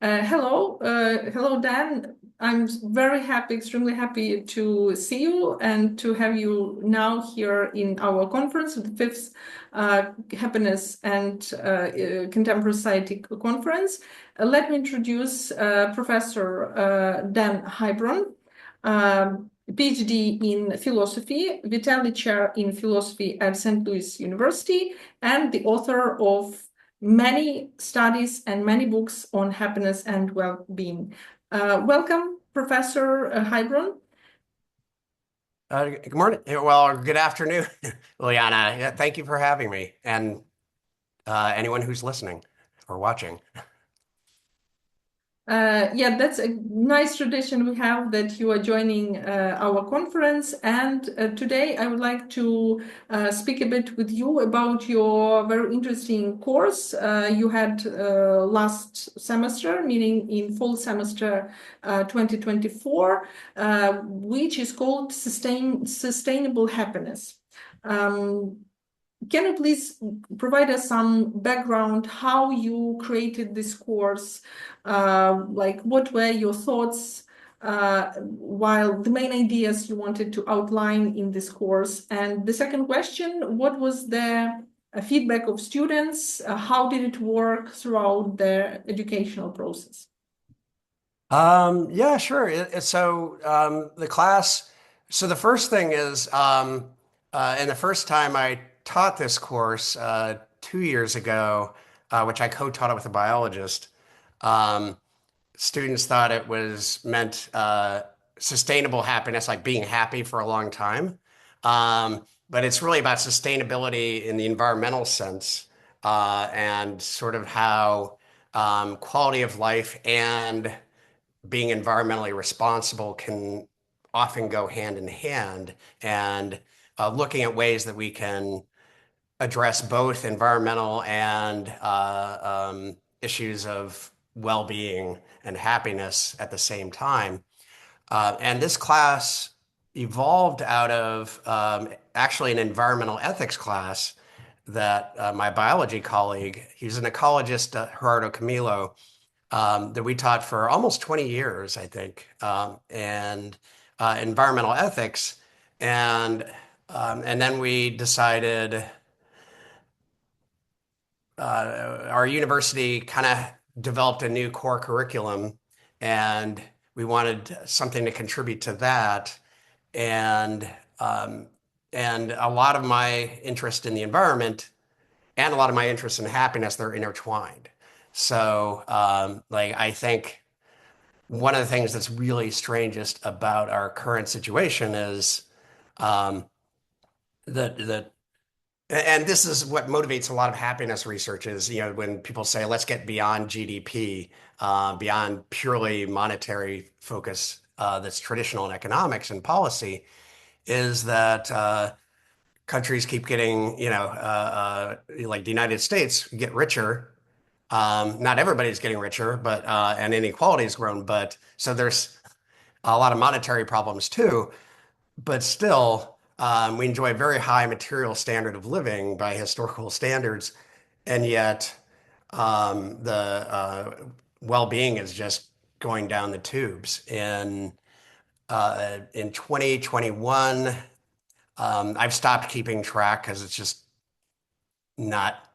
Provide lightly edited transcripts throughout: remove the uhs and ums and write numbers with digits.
Hello, Dan. I'm very happy, extremely happy to see you and to have you now here in our conference, the fifth Happiness and Contemporary Society conference. Let me introduce Professor Dan Haybron, PhD in philosophy, Vitali Chair in philosophy at St. Louis University, and the author of many studies and many books on happiness and well-being. Welcome, Professor Haybron. Good morning. Well, good afternoon, Liliana. Yeah, thank you for having me, and anyone who's listening or watching. Yeah, that's a nice tradition we have that you are joining our conference. And today I would like to speak a bit with you about your very interesting course you had last semester, meaning in fall semester 2024, which is called Sustainable Happiness. Um, can you please provide us some background how you created this course? Like what were your thoughts while the main ideas you wanted to outline in this course? And the second question, what was the feedback of students? How did it work throughout the educational process? Yeah, sure. The class. So the first thing is, and the first time I taught this course 2 years ago, which I co-taught it with a biologist. Um, Students thought it was meant sustainable happiness, like being happy for a long time. But it's really about sustainability in the environmental sense, and sort of how quality of life and being environmentally responsible can often go hand in hand, and looking at ways that we can address both environmental and issues of well-being and happiness at the same time. And this class evolved out of actually an environmental ethics class that my biology colleague, he's an ecologist, Gerardo Camilo, that we taught for almost 20 years, I think, and environmental ethics. And then we decided our university kind of developed a new core curriculum, and we wanted something to contribute to that. And um, and a lot of my interest in the environment and a lot of my interest in happiness, they're intertwined. So, like, I think one of the things that's really strangest about our current situation is um, that and this is what motivates a lot of happiness research is, when people say, let's get beyond GDP, beyond purely monetary focus that's traditional in economics and policy, is that countries keep getting, like the United States get richer. Not everybody's getting richer, but and inequality has grown. But so there's a lot of monetary problems too. But still, we enjoy a very high material standard of living by historical standards, and yet the well-being is just going down the tubes. In 2021, I've stopped keeping track because it's just not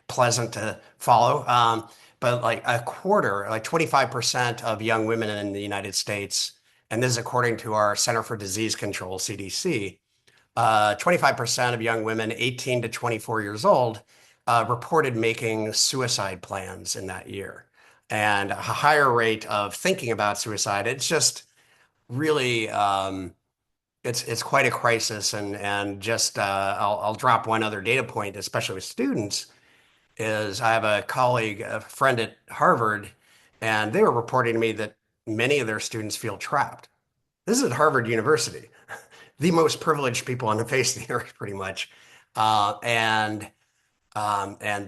pleasant to follow. But like a quarter, like 25% of young women in the United States, and this is according to our Center for Disease Control, CDC, 25% of young women 18 to 24 years old reported making suicide plans in that year, and a higher rate of thinking about suicide. It's just really it's quite a crisis, and just I'll drop one other data point, especially with students, is I have a colleague, a friend at Harvard, and they were reporting to me that many of their students feel trapped. This is at Harvard University, the most privileged people on the face of the earth, pretty much, and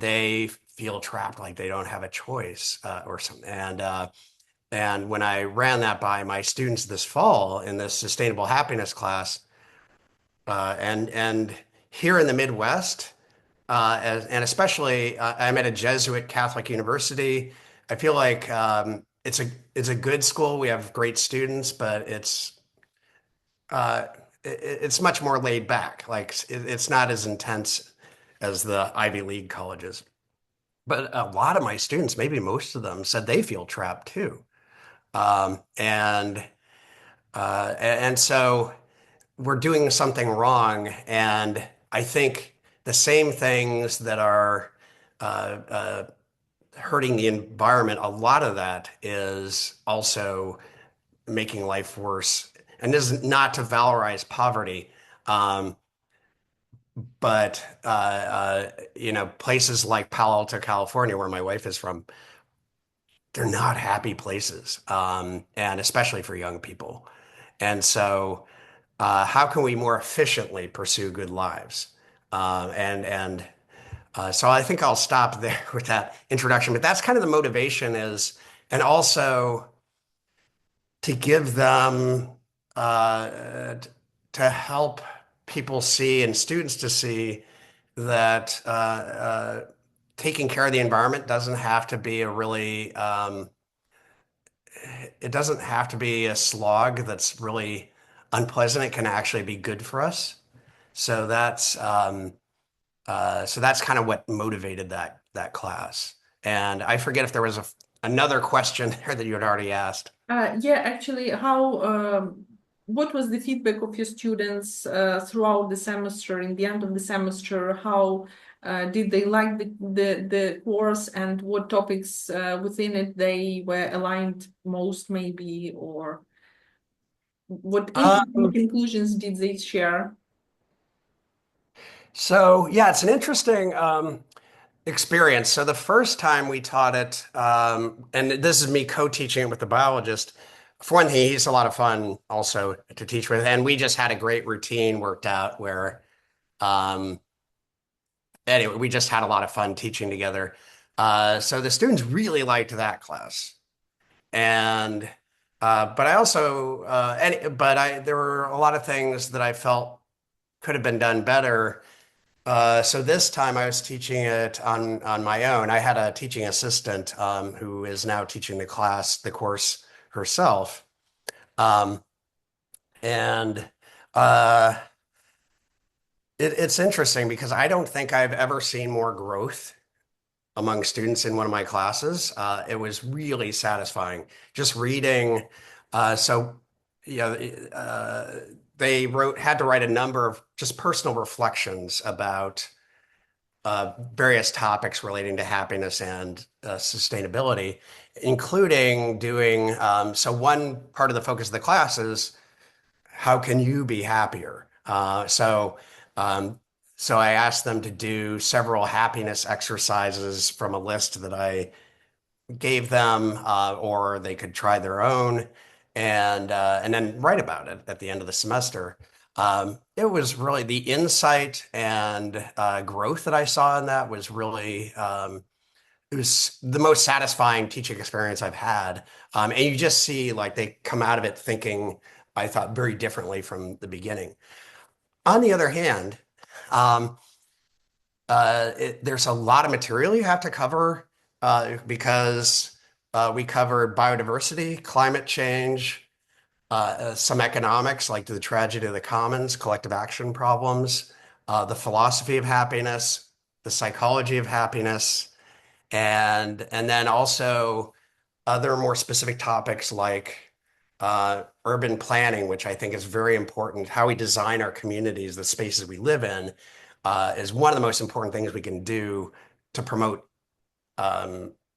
they feel trapped, like they don't have a choice or something. And when I ran that by my students this fall in this sustainable happiness class, and here in the Midwest, and especially I'm at a Jesuit Catholic university. I feel like it's a good school. We have great students, but uh, it's much more laid back. Like it's not as intense as the Ivy League colleges. But a lot of my students, maybe most of them, said they feel trapped too. Um, and and so we're doing something wrong. And I think the same things that are uh, uh, hurting the environment, a lot of that is also making life worse. And this is not to valorize poverty, um, but places like Palo Alto, California, where my wife is from, they're not happy places, and especially for young people. And so, how can we more efficiently pursue good lives? So I think I'll stop there with that introduction. But that's kind of the motivation is, and also to give them to help people see and students to see that taking care of the environment doesn't have to be a really it doesn't have to be a slog that's really unpleasant. It can actually be good for us. So that's kind of what motivated that class. And I forget if there was another question there that you had already asked. Yeah, actually, what was the feedback of your students throughout the semester, in the end of the semester? How did they like the course, and what topics within it they were aligned most, maybe, or what interesting Um, conclusions did they share? so yeah, it's an interesting experience. So the first time we taught it, and this is me co-teaching it with the biologist. For one thing, he's a lot of fun also to teach with, and we just had a great routine worked out where, um, anyway, we just had a lot of fun teaching together. So the students really liked that class, and but I also, but there were a lot of things that I felt could have been done better. So this time I was teaching it on my own. I had a teaching assistant who is now teaching the course herself. Um, and uh, it's interesting because I don't think I've ever seen more growth among students in one of my classes. It was really satisfying just reading. So, you know, they had to write a number of just personal reflections about various topics relating to happiness and sustainability, including doing so one part of the focus of the class is how can you be happier? Um, so I asked them to do several happiness exercises from a list that I gave them, or they could try their own, and then write about it at the end of the semester. It was really the insight and growth that I saw in that was really it was the most satisfying teaching experience I've had. And you just see like they come out of it thinking, I thought very differently from the beginning. On the other hand, um, there's a lot of material you have to cover because we covered biodiversity, climate change, some economics, like the tragedy of the commons, collective action problems, the philosophy of happiness, the psychology of happiness, and then also other more specific topics like urban planning, which I think is very important. How we design our communities, the spaces we live in, is one of the most important things we can do to promote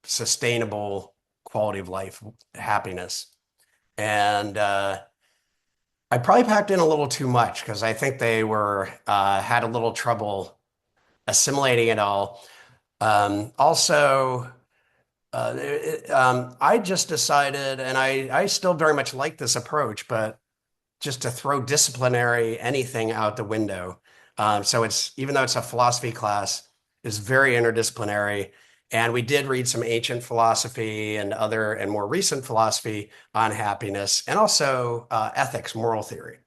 sustainable quality of life, happiness. And I probably packed in a little too much because I think they were had a little trouble assimilating it all. Also, I just decided, and I still very much like this approach, but just to throw disciplinary anything out the window. So it's even though it's a philosophy class, it's very interdisciplinary. And we did read some ancient philosophy and other and more recent philosophy on happiness and also ethics, moral theory.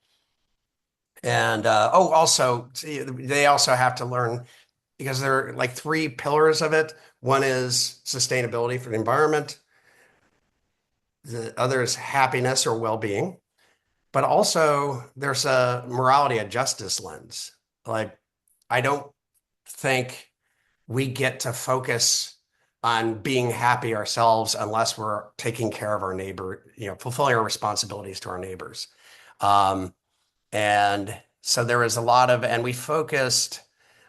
And also they also have to learn because there are like three pillars of it. One is sustainability for the environment. The other is happiness or well-being. But also there's a morality and justice lens. Like, I don't think we get to focus on being happy ourselves unless we're taking care of our neighbor, fulfilling our responsibilities to our neighbors. Um, and so there was a lot of, and we focused,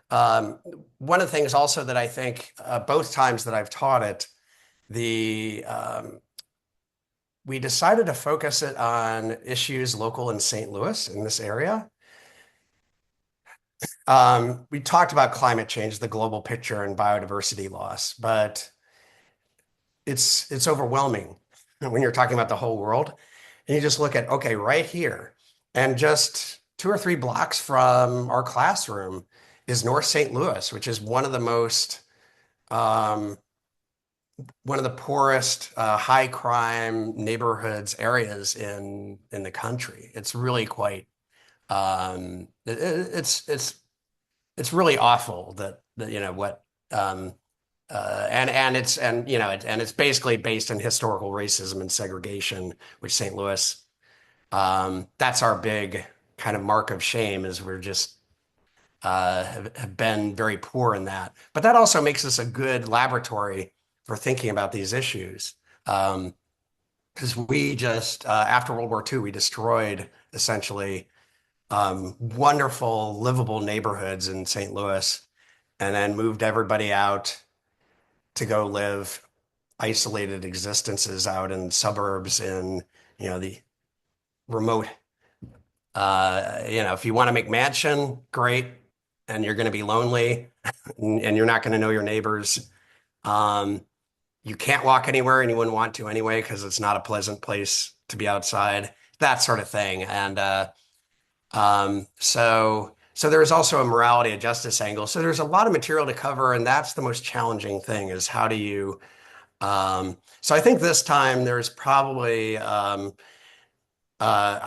um, one of the things also that I think both times that I've taught it, we decided to focus it on issues local in St. Louis in this area. We talked about climate change, the global picture, and biodiversity loss, but it's overwhelming when you're talking about the whole world. And you just look at, okay, right here, and just 2 or 3 blocks from our classroom is North St. Louis, which is um, one of the poorest, high crime neighborhoods areas in the country. It's really quite it's really awful that what and it's basically based in historical racism and segregation, which St. Louis, that's our big kind of mark of shame, is we're just have been very poor in that. But that also makes us a good laboratory for thinking about these issues. Because we just after World War II, we destroyed essentially wonderful livable neighborhoods in St. Louis, and then moved everybody out to go live isolated existences out in suburbs in the remote. If you want to make mansion, great, and you're going to be lonely, and you're not going to know your neighbors. You can't walk anywhere, and you wouldn't want to anyway because it's not a pleasant place to be outside. That sort of thing, and so there's also a morality and justice angle. So there's a lot of material to cover, and that's the most challenging thing, is how do you. So I think this time there's probably I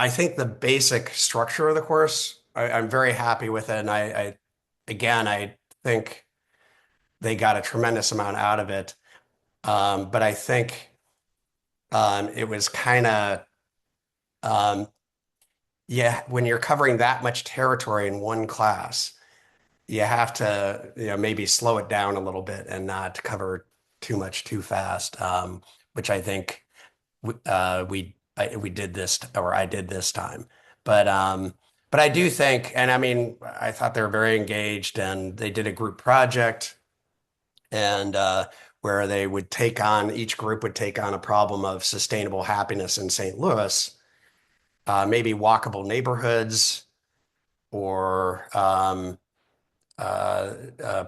think the basic structure of the course, I'm very happy with it, and I think they got a tremendous amount out of it. But I think it was kind of yeah, when you're covering that much territory in one class, you have to, maybe slow it down a little bit and not cover too much too fast, which I think we did this, or I did this time. But I do think, and I mean, I thought they were very engaged, and they did a group project, and where each group would take on a problem of sustainable happiness in St. Louis, maybe walkable neighborhoods, or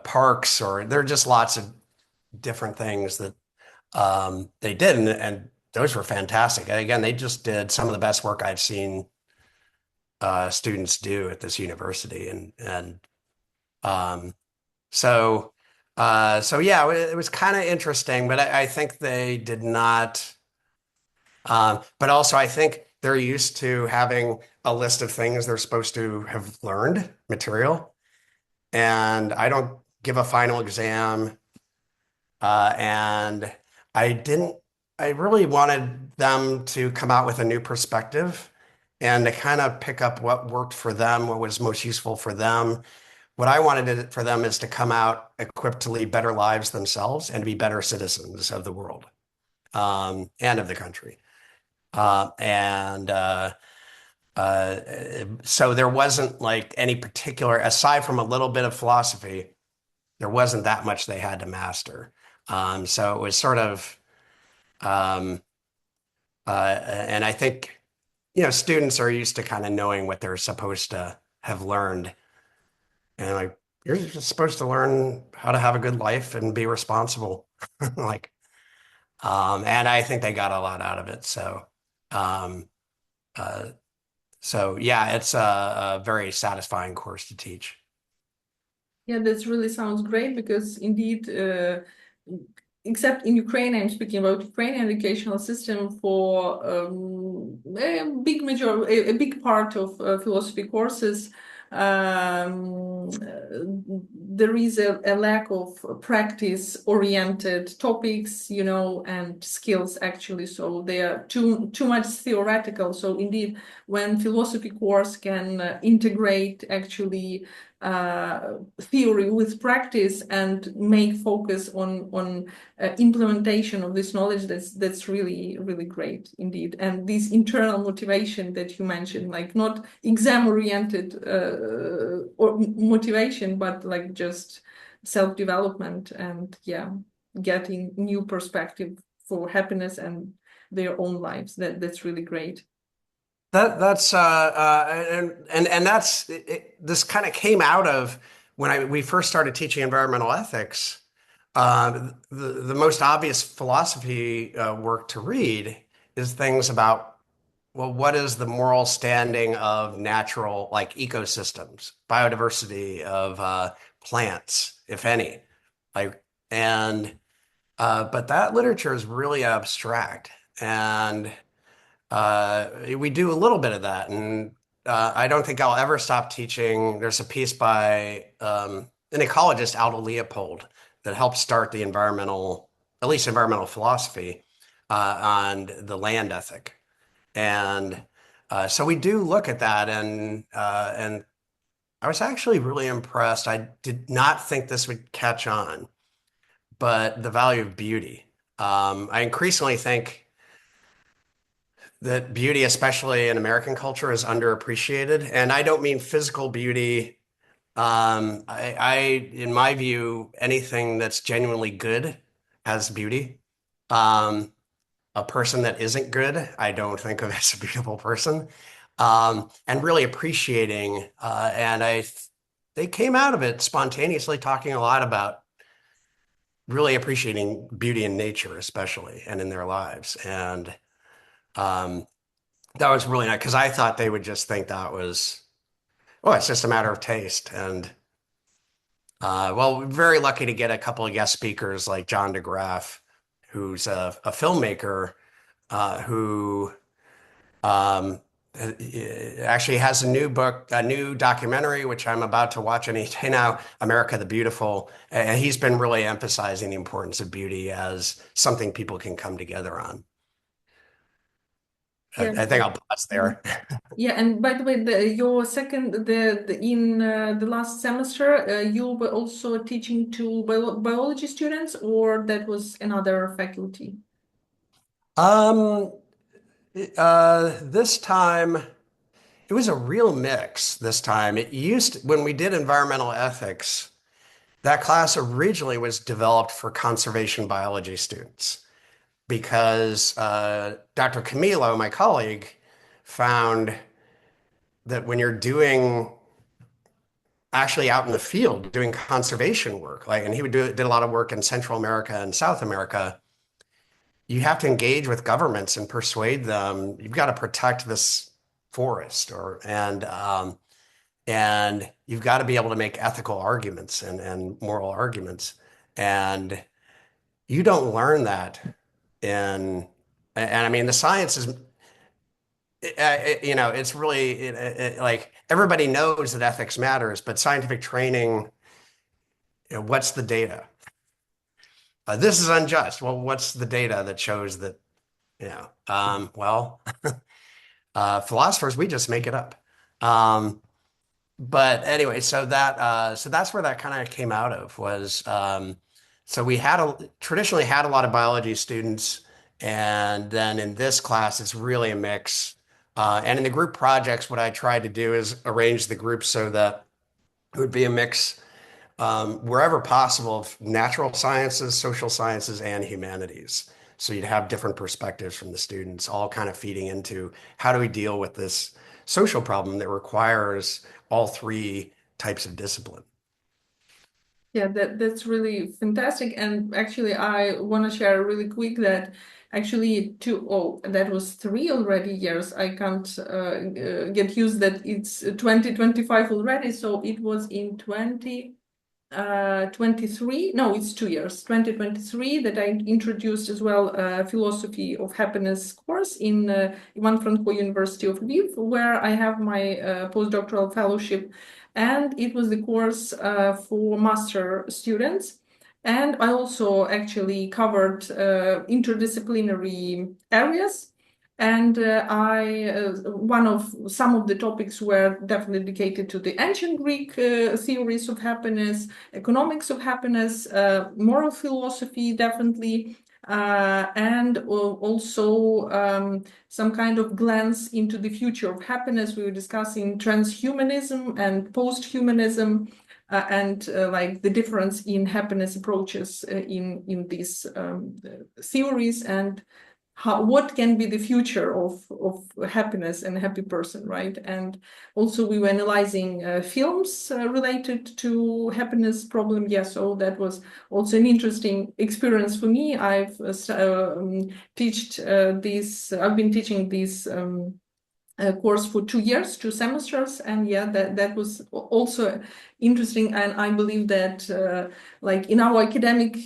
parks, or there are just lots of different things that they did, and those were fantastic. And again, they just did some of the best work I've seen students do at this university, and um, so yeah, it was kind of interesting, but I think they did not. But also, I think they're used to having a list of things they're supposed to have learned material, and I don't give a final exam. And I didn't, I really wanted them to come out with a new perspective and to kind of pick up what worked for them, what was most useful for them. What I wanted for them is to come out equipped to lead better lives themselves and to be better citizens of the world, and of the country. And so there wasn't like any particular, aside from a little bit of philosophy, there wasn't that much they had to master. So it was sort of, um, and I think, students are used to kind of knowing what they're supposed to have learned. And like, you're just supposed to learn how to have a good life and be responsible. Like, and I think they got a lot out of it. Um, uh, so yeah, it's a very satisfying course to teach. Yeah, that really sounds great because indeed, except in Ukraine, I'm speaking about Ukrainian educational system for a big part of philosophy courses there is a lack of practice-oriented topics, and skills actually. So they are too much theoretical. So indeed, when philosophy course can integrate actually theory with practice and make focus on implementation of this knowledge, that's really, really great indeed. And this internal motivation that you mentioned, like not exam-oriented or motivation, but like just self-development and getting new perspective for happiness and their own lives. That's really great. That's and that's this kind of came out of when we first started teaching environmental ethics. The most obvious philosophy work to read is things about, well, what is the moral standing of natural, like ecosystems, biodiversity of plants, if any, like and but that literature is really abstract and. We do a little bit of that, and I don't think I'll ever stop teaching. There's a piece by an ecologist, Aldo Leopold, that helped start the at least environmental philosophy on the land ethic, and so we do look at that, and I was actually really impressed. I did not think this would catch on, but the value of beauty. I increasingly think that beauty, especially in American culture, is underappreciated. And I don't mean physical beauty. In my view, anything that's genuinely good has beauty. Um, a person that isn't good, I don't think of as a beautiful person. And really appreciating, they came out of it spontaneously talking a lot about really appreciating beauty in nature, especially, and in their lives. And um, that was really nice because I thought they would just think that was, well, it's just a matter of taste. And well, we're very lucky to get a couple of guest speakers like John DeGraff, who's a filmmaker who actually has a new book, a new documentary, which I'm about to watch any day now, America the Beautiful. And he's been really emphasizing the importance of beauty as something people can come together on. Yeah. I think I'll pause there. Yeah, and by the way, your second in the last semester, you were also teaching to biology students, or that was another faculty? Um, this time it was a real mix this time. When we did environmental ethics, that class originally was developed for conservation biology students because Dr. Camilo, my colleague, found that when you're doing actually out in the field doing conservation work, and he did a lot of work in Central America and South America, you have to engage with governments and persuade them. You've got to protect this forest, and you've got to be able to make ethical arguments and moral arguments, and you don't learn that in. And I mean, the science is, it's really like everybody knows that ethics matters, but scientific training, what's the data? This is unjust. Well, what's the data that shows that, well, philosophers, we just make it up. But anyway, so that's where that kind of came out of was, so we traditionally had a lot of biology students, and then in this class, it's really a mix. And in the group projects, what I tried to do is arrange the groups so that it would be a mix wherever possible of natural sciences, social sciences, and humanities. So you'd have different perspectives from the students, all kind of feeding into how do we deal with this social problem that requires all three types of discipline. Yeah, that's really fantastic. And actually, I want to share really quick that actually that was 3 already years. I can't get used that it's 2025 already. So it was in 20. 23, no, it's 2 years, 2023, that I introduced as well philosophy of happiness course in Ivan Franko University of Lviv, where I have my postdoctoral fellowship. And it was the course for master students. And I also actually covered interdisciplinary areas. And some of the topics were definitely dedicated to the ancient Greek theories of happiness, economics of happiness, moral philosophy, definitely, and also some kind of glance into the future of happiness. We were discussing transhumanism and post-humanism, and like the difference in happiness approaches in these theories, and what can be the future of happiness and a happy person, right? And also we were analyzing films related to happiness problem. Yeah, so that was also an interesting experience for me. I've been teaching this course for 2 years, 2 semesters, and yeah, that was also interesting. And I believe that like in our academic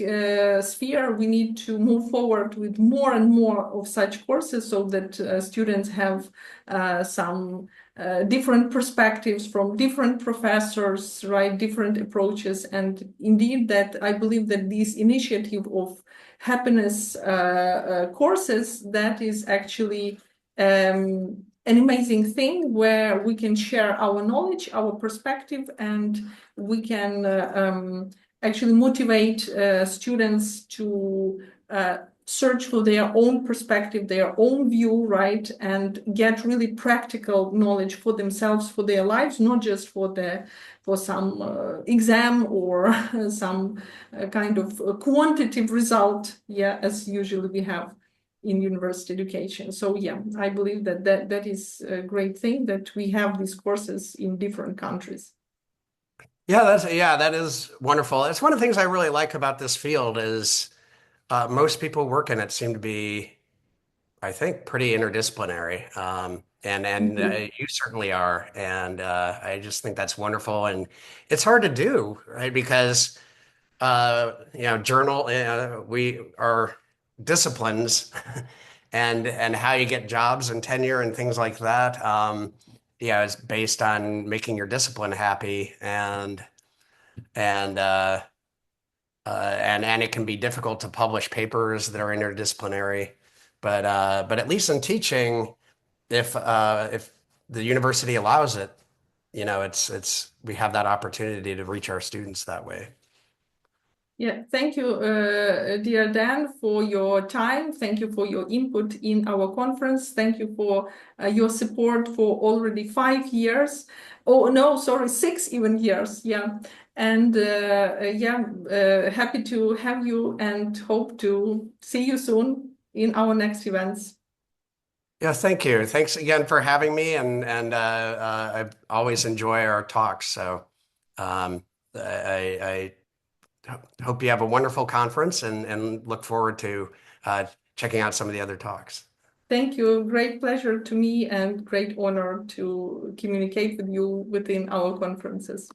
sphere, we need to move forward with more and more of such courses, so that students have some different perspectives from different professors, right? Different approaches. And indeed, that I believe that this initiative of happiness courses, that is actually an amazing thing where we can share our knowledge, our perspective, and we can actually motivate students to search for their own perspective, their own view, right? And get really practical knowledge for themselves, for their lives, not just for some exam or some kind of quantitative result, yeah, as usually we have in university education. So yeah, I believe that is a great thing that we have these courses in different countries. Yeah, that is wonderful. It's one of the things I really like about this field is most people work in it seem to be, I think, pretty interdisciplinary. And you certainly are. And I just think that's wonderful. And it's hard to do, right? Because we are disciplines and how you get jobs and tenure and things like that. It's based on making your discipline happy and and it can be difficult to publish papers that are interdisciplinary. But at least in teaching, if the university allows it, it's we have that opportunity to reach our students that way. Yeah, thank you, dear Dan, for your time. Thank you for your input in our conference. Thank you for your support for already 5 years. Oh, no, sorry, 6 years. Yeah. And happy to have you and hope to see you soon in our next events. Yeah, thank you. Thanks again for having me, and I always enjoy our talks. So I hope you have a wonderful conference and look forward to checking out some of the other talks. Thank you. Great pleasure to me and great honor to communicate with you within our conferences.